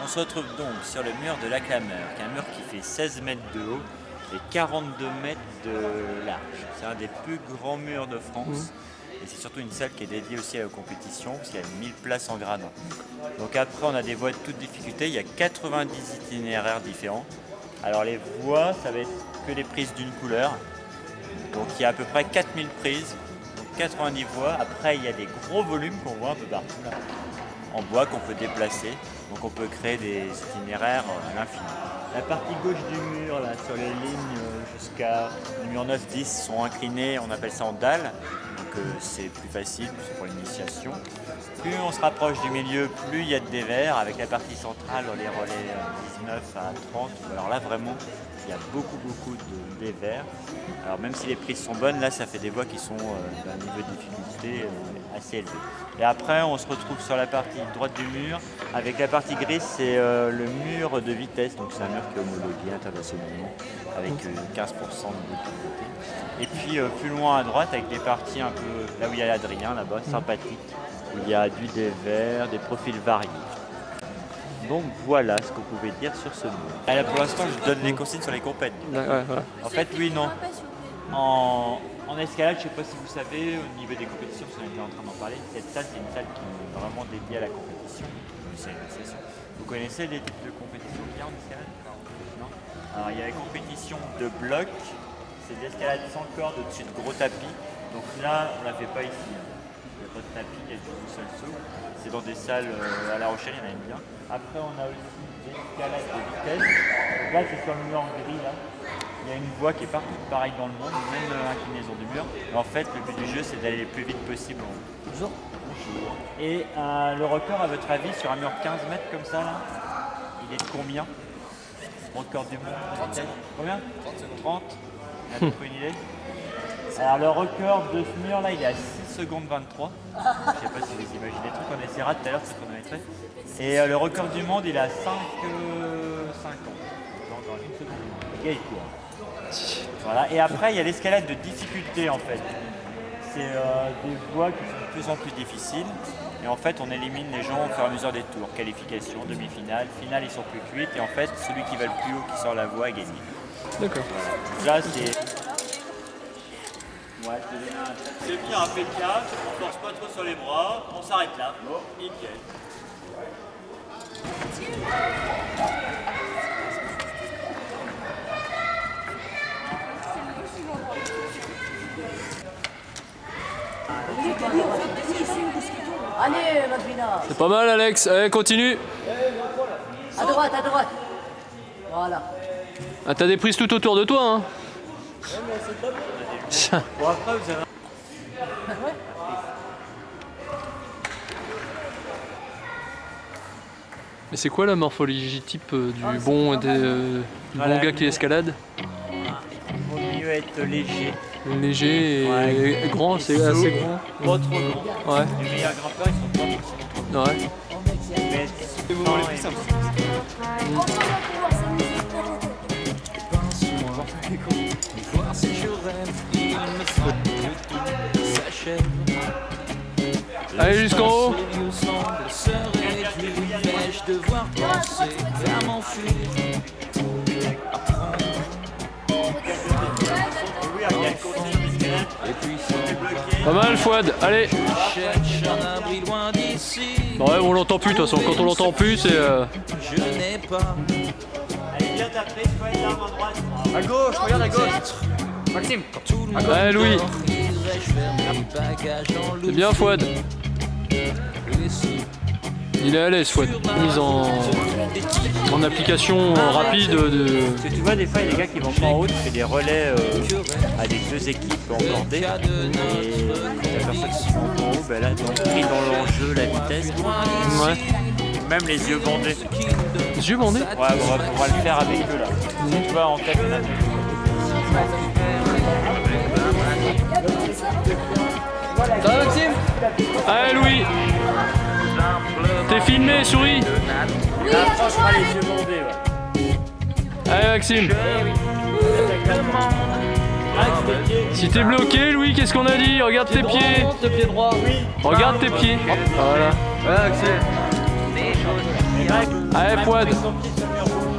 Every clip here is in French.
On se retrouve donc sur le mur de la Clameur, qui est un mur qui fait 16 mètres de haut et 42 mètres de large. C'est un des plus grands murs de France. Et c'est surtout une salle qui est dédiée aussi à la compétition, parce qu'il y a 1000 places en gradin. Donc après, on a des voies de toute difficulté. Il y a 90 itinéraires différents. Alors les voies, ça va être que des prises d'une couleur. Donc il y a à peu près 4000 prises, donc 90 voies. Après, il y a des gros volumes qu'on voit un peu partout là, en bois qu'on peut déplacer. Donc on peut créer des itinéraires à l'infini. La partie gauche du mur, là, sur les lignes jusqu'à le mur 9-10 sont inclinées, on appelle ça en dalle. Donc c'est plus facile, c'est pour l'initiation. Plus on se rapproche du milieu, plus il y a de dévers. Avec la partie centrale, les relais 19 à 30. Alors là vraiment, il y a beaucoup de dévers. Alors même si les prises sont bonnes, là ça fait des voies qui sont d'un niveau de difficulté assez élevé. Et après on se retrouve sur la partie droite du mur. Avec la partie grise, c'est le mur de vitesse. Donc c'est un mur qui est homologué internationalement avec 15% de difficulté. Et puis plus loin à droite, avec des parties un peu là où il y a l'Adrien, là-bas, sympathique, où il y a du dévers, des profils variés. Donc voilà ce que vous pouvez dire sur ce mur. Et là pour l'instant, je donne les consignes sur les compètes. En fait, oui, non. En escalade, je ne sais pas si vous savez, au niveau des compétitions, si on était en train d'en parler, cette salle, c'est une salle qui est vraiment dédiée à la compétition. Vous connaissez les types de compétitions qu'il y a en escalade? Non. Alors il y a la compétition de bloc, c'est de l'escalade sans corde au-dessus de gros tapis. Donc là, on ne la fait pas ici. Il n'y a pas de tapis, il y a du seul saut. C'est dans des salles à La Rochelle, il y en a une bien. Après, on a aussi des escalades de vitesse. Donc là, c'est sur le mur en gris. Là. Il y a une voie qui est partout pareille dans le monde, même l'inclinaison du mur. Et en fait, le but du jeu, c'est d'aller le plus vite possible en haut. Bonjour. Et le record, à votre avis, sur un mur 15 mètres comme ça, là, il est de combien? Record du monde? 30 secondes. Combien? 30 secondes. 30. À peu près une idée. Alors le record de ce mur là, il est à 6 secondes 23. Je ne sais pas si vous imaginez le truc, on essaiera tout à l'heure ce qu'on avait fait. Et le record du monde, il est à 5 ans. Dans une seconde. Le gars il court. Voilà. Et après, il y a l'escalade de difficulté en fait. C'est des voies qui sont de plus en plus difficiles. Et en fait, on élimine les gens au fur et à mesure des tours. Qualification, demi-finale, finale, ils sont plus cuites. Et en fait, celui qui va le plus haut, qui sort la voie, est gagné. D'accord. Voilà. Là, c'est... Ouais, c'est bien impeccable, on force pas trop sur les bras, on s'arrête là. Bon, nickel. Allez, Madrina. C'est pas mal, Alex. Allez, continue. À droite, à droite. Voilà. Ah, t'as des prises tout autour de toi, hein. Bon, après, vous avez... Mais c'est quoi la morphologie type du bon gars qui escalade? Il vaut mieux être léger. Léger et grand, c'est assez grand. Pas trop grand. Ouais. Les meilleurs grimpeurs, ils sont pas forcément trop Ouais. mais Vous voulez plus simple. Voir si je rêve, il me faut que tout s'achève. Allez, jusqu'en haut. Le semble se réduire, vais-je devoir penser à m'enfuir? Apprendre oui, il y a une condition d'escalade. et puis sans Pas mal, Fouad. Allez. cherche un abri loin d'ici. Ouais, on l'entend plus, de toute façon. Quand on l'entend plus, c'est... Je n'ai pas Allez, bien taper, soit l'arme à droite. À gauche, regarde à gauche. Maxime. tout le monde. Ouais, Louis. Irais-je faire mes bagages en C'est bien, Fouad. Il est à l'aise, Fouad. Mise en application rapide de... Parce que tu vois, des fois, il y a des gars qui vont pas en haut, tu fais des relais avec deux équipes encordées. Et la personne qui monte en haut, ben là, donc, pris dans l'enjeu, la vitesse. Ouais. Même les yeux bandés. Les yeux bandés. Ouais, on va le faire avec eux là. Tu vois, en tête, on a Ça va, Maxime? Allez, Louis. T'es filmé, souris. Là, après, on fera les yeux bandés. Ouais. Allez, Maxime. Si t'es bloqué, Louis, qu'est-ce qu'on a dit? Regarde tes pieds. Le pied droit. Regarde tes pieds. Voilà. Ouais, Axel. Et Allez, Fouad. Son pied sur le mur rouge.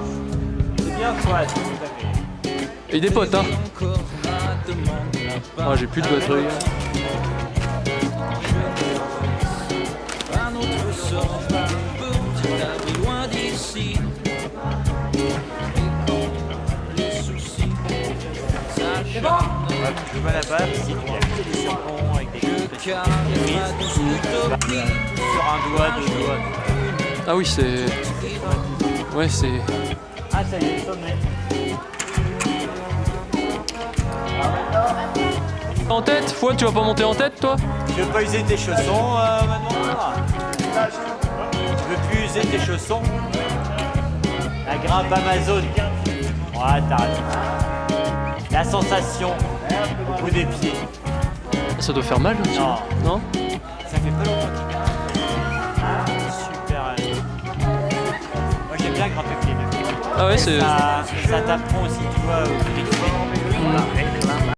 C'est bien Fouad, tout à fait. Et des potes, hein. Encore ma demande n'a pas Ah, j'ai plus de batterie. un autre sort. Petit abri loin d'ici. Et quand les soucis s'acharnent, Je vais là-bas, si tu as fait des serpents avec des je carre ma douce utopie. sur un doigt, deux doigts. Ah oui, c'est... Ouais, c'est... Ah, ça y est, le sommet. En tête, Fouad, tu vas pas monter en tête, toi? Tu veux pas user tes chaussons, Manoir? Tu veux plus user tes chaussons? La grimpe Amazon. Ouais, t'as raison. La sensation au bout des pieds. Ça doit faire mal aussi. Non. Non? Ça fait pas longtemps qu'il grimpe. Super. Moi j'aime bien grimper pieds nus. Ah ouais, c'est... Ça t'apprend aussi, tu vois, au bout des pieds.